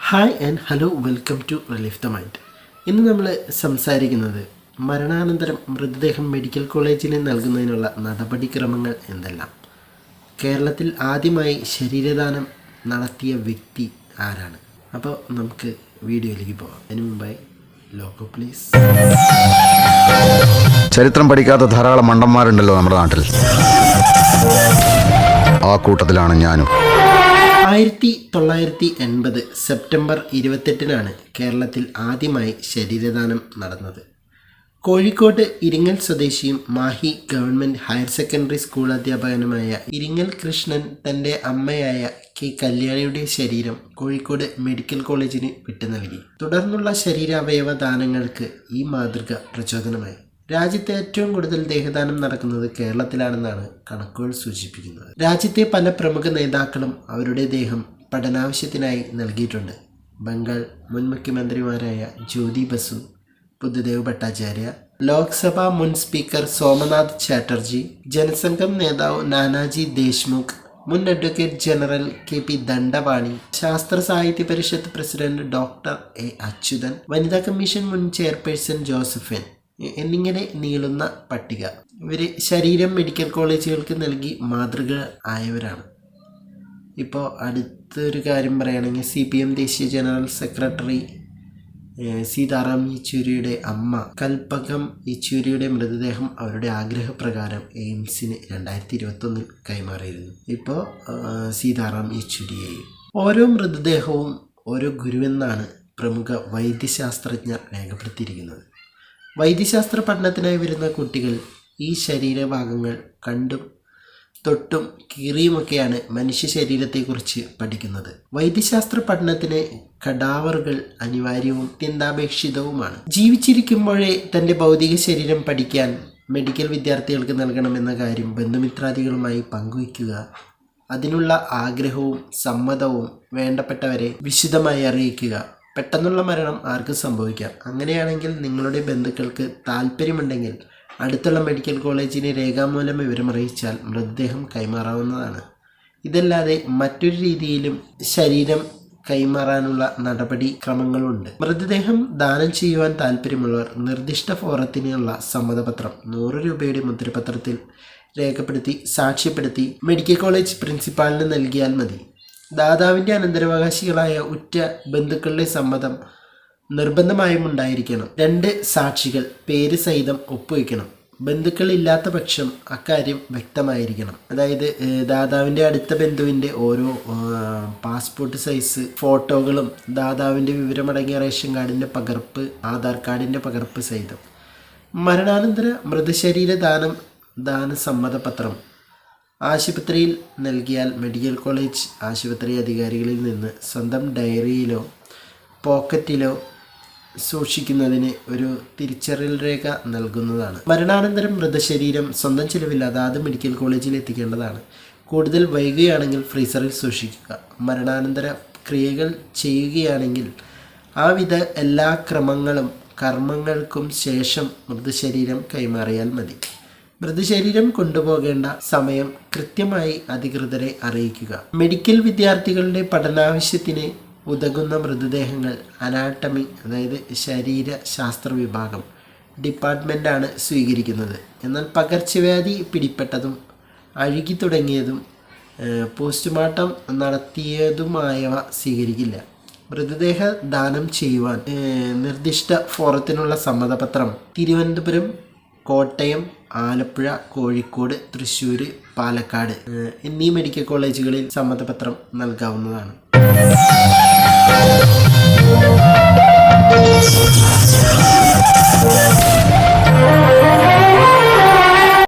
Hi and hello, welcome to relief the mind. ഇന്ന് നമ്മൾ സംസാരിക്കുന്നത് മരണാനന്തരം മൃതദേഹം മെഡിക്കൽ കോളേജിൽ നൽകുന്നതിനുള്ള നടപടിക്രമങ്ങൾ എന്തെല്ലാം. കേരളത്തിൽ ആദ്യമായി ശരീരദാനം നടത്തിയ വ്യക്തി ആരാണ്? അപ്പോൾ നമുക്ക് വീഡിയോയിലേക്ക് പോകാം. അതിനു മുമ്പായി ലോഗോ പ്ലീസ്. ചരിത്രം പഠിക്കാത്ത ധാരാളം മണ്ടന്മാരുണ്ടല്ലോ നമ്മുടെ നാട്ടിൽ. ആ കൂട്ടത്തിലാണ് ഞാനും. 1980 സെപ്റ്റംബർ 28 കേരളത്തിൽ ആദ്യമായി ശരീരദാനം നടന്നത്. കോഴിക്കോട് ഇരിങ്ങൽ സ്വദേശിയും Mahe government higher secondary school അധ്യാപകനുമായ ഇരിങ്ങൽ കൃഷ്ണൻ തൻ്റെ അമ്മയായ കെ കല്യാണിയുടെ ശരീരം കോഴിക്കോട് മെഡിക്കൽ കോളേജിന് വിട്ടു നൽകി. തുടർന്നുള്ള ശരീരാവയവ ദാനങ്ങൾക്ക് ഈ മാതൃക പ്രചോദനമായി. രാജ്യത്തെ ഏറ്റവും കൂടുതൽ ദേഹദാനം നടക്കുന്നത് കേരളത്തിലാണെന്നാണ് കണക്കുകൾ സൂചിപ്പിക്കുന്നത്. രാജ്യത്തെ പല പ്രമുഖ നേതാക്കളും അവരുടെ ദേഹം പഠനാവശ്യത്തിനായി നൽകിയിട്ടുണ്ട്. ബംഗാൾ മുൻ മുഖ്യമന്ത്രിമാരായ ജ്യോതി ബസു, ബുദ്ധദേവ് ഭട്ടാചാര്യ, ലോക്സഭാ മുൻ സ്പീക്കർ സോമനാഥ് ചാറ്റർജി, ജനസംഘം നേതാവ് നാനാജി ദേശ്മുഖ്, മുൻ അഡ്വക്കേറ്റ് ജനറൽ KP ദണ്ഡപാണി, ശാസ്ത്ര സാഹിത്യ പരിഷത്ത് പ്രസിഡന്റ് ഡോക്ടർ A അച്യുതൻ, വനിതാ കമ്മീഷൻ മുൻ ചെയർപേഴ്സൺ ജോസഫിൻ എന്നിങ്ങനെ നീളുന്ന പട്ടിക. ഇവർ ശരീരം മെഡിക്കൽ കോളേജുകൾക്ക് നൽകി മാതൃക ആയവരാണ്. ഇപ്പോൾ അടുത്തൊരു കാര്യം പറയുകയാണെങ്കിൽ CPM ദേശീയ ജനറൽ സെക്രട്ടറി സീതാറാം യെച്ചൂരിയുടെ അമ്മ കൽപ്പകം യെച്ചൂരിയുടെ മൃതദേഹം അവരുടെ ആഗ്രഹപ്രകാരം എയിംസിന് 2021 കൈമാറിയിരുന്നു. ഇപ്പോൾ സീതാറാം യെച്ചൂരിയെയും. ഓരോ മൃതദേഹവും ഓരോ ഗുരുവെന്നാണ് പ്രമുഖ വൈദ്യശാസ്ത്രജ്ഞർ രേഖപ്പെടുത്തിയിരിക്കുന്നത്. വൈദ്യശാസ്ത്ര പഠനത്തിനായി വരുന്ന കുട്ടികൾ ഈ ശരീരഭാഗങ്ങൾ കണ്ടും തൊട്ടും കീറിയുമൊക്കെയാണ് മനുഷ്യ ശരീരത്തെക്കുറിച്ച് പഠിക്കുന്നത്. വൈദ്യശാസ്ത്ര പഠനത്തിന് കഡാവറുകൾ അനിവാര്യവും അത്യന്താപേക്ഷിതവുമാണ്. ജീവിച്ചിരിക്കുമ്പോഴേ തൻ്റെ ഭൗതിക ശരീരം പഠിക്കാൻ മെഡിക്കൽ വിദ്യാർത്ഥികൾക്ക് നൽകണമെന്ന കാര്യം ബന്ധുമിത്രാദികളുമായി പങ്കുവയ്ക്കുക, അതിനുള്ള ആഗ്രഹവും സമ്മതവും വേണ്ടപ്പെട്ടവരെ വിശദമായി അറിയിക്കുക. പെട്ടെന്നുള്ള മരണം ആർക്കും സംഭവിക്കാം. അങ്ങനെയാണെങ്കിൽ നിങ്ങളുടെ ബന്ധുക്കൾക്ക് താല്പര്യമുണ്ടെങ്കിൽ അടുത്തുള്ള മെഡിക്കൽ കോളേജിനെ രേഖാമൂലം വിവരമറിയിച്ചാൽ മൃതദേഹം കൈമാറാവുന്നതാണ്. ഇതല്ലാതെ മറ്റൊരു രീതിയിലും ശരീരം കൈമാറാനുള്ള നടപടി ക്രമങ്ങളുണ്ട്. മൃതദേഹം ദാനം ചെയ്യുവാൻ താല്പര്യമുള്ളവർ നിർദ്ദിഷ്ട ഫോറത്തിനുള്ള സമ്മതപത്രം 100 രൂപയുടെ മുദ്രപത്രത്തിൽ രേഖപ്പെടുത്തി സാക്ഷ്യപ്പെടുത്തി മെഡിക്കൽ കോളേജ് പ്രിൻസിപ്പാളിന് നൽകിയാൽ മതി. ദാതാവിൻ്റെ അനന്തരാവകാശികളായ ഉറ്റ ബന്ധുക്കളുടെ സമ്മതം നിർബന്ധമായും ഉണ്ടായിരിക്കണം. 2 സാക്ഷികൾ പേര് സഹിതം ഒപ്പുവയ്ക്കണം. ബന്ധുക്കളില്ലാത്ത പക്ഷം അക്കാര്യം വ്യക്തമായിരിക്കണം. അതായത് ദാതാവിൻ്റെ അടുത്ത ബന്ധുവിൻ്റെ ഓരോ പാസ്പോർട്ട് സൈസ് ഫോട്ടോകളും ദാതാവിൻ്റെ വിവരമടങ്ങിയ റേഷൻ കാർഡിൻ്റെ പകർപ്പ്, ആധാർ കാർഡിൻ്റെ പകർപ്പ് സഹിതം. മരണാനന്തര മൃതശരീര ദാന സമ്മതപത്രം ആശുപത്രിയിൽ നൽകിയാൽ മെഡിക്കൽ കോളേജ് ആശുപത്രി അധികാരികളിൽ നിന്ന് സ്വന്തം ഡയറിയിലോ പോക്കറ്റിലോ സൂക്ഷിക്കുന്നതിന് ഒരു തിരിച്ചറിയൽ രേഖ നൽകുന്നതാണ്. മരണാനന്തരം മൃതശരീരം സ്വന്തം ചിലവിൽ അതാത് മെഡിക്കൽ കോളേജിൽ എത്തിക്കേണ്ടതാണ്. കൂടുതൽ വൈകുകയാണെങ്കിൽ ഫ്രീസറിൽ സൂക്ഷിക്കുക. മരണാനന്തര ക്രിയകൾ ചെയ്യുകയാണെങ്കിൽ ആവിധ എല്ലാ കർമ്മങ്ങൾക്കും ശേഷം മൃതശരീരം കൈമാറിയാൽ മതി. മൃതശരീരം കൊണ്ടുപോകേണ്ട സമയം കൃത്യമായി അധികൃതരെ അറിയിക്കുക. മെഡിക്കൽ വിദ്യാർത്ഥികളുടെ പഠനാവശ്യത്തിന് ഉതകുന്ന മൃതദേഹങ്ങൾ അനാട്ടമി, അതായത് ശരീരശാസ്ത്ര വിഭാഗം ഡിപ്പാർട്ട്മെൻറ്റാണ് സ്വീകരിക്കുന്നത്. എന്നാൽ പകർച്ചവ്യാധി പിടിപ്പെട്ടതും അഴുകി തുടങ്ങിയതും പോസ്റ്റ്മോർട്ടം നടത്തിയതുമായവ സ്വീകരിക്കില്ല. മൃതദേഹ ദാനം ചെയ്യുവാൻ നിർദ്ദിഷ്ട ഫോറത്തിനുള്ള സമ്മതപത്രം തിരുവനന്തപുരം, കോട്ടയം, ആലപ്പുഴ, കോഴിക്കോട്, തൃശ്ശൂർ, പാലക്കാട് എന്നീ മെഡിക്കൽ കോളേജുകളിൽ സമ്മതപത്രം നൽകാവുന്നതാണ്.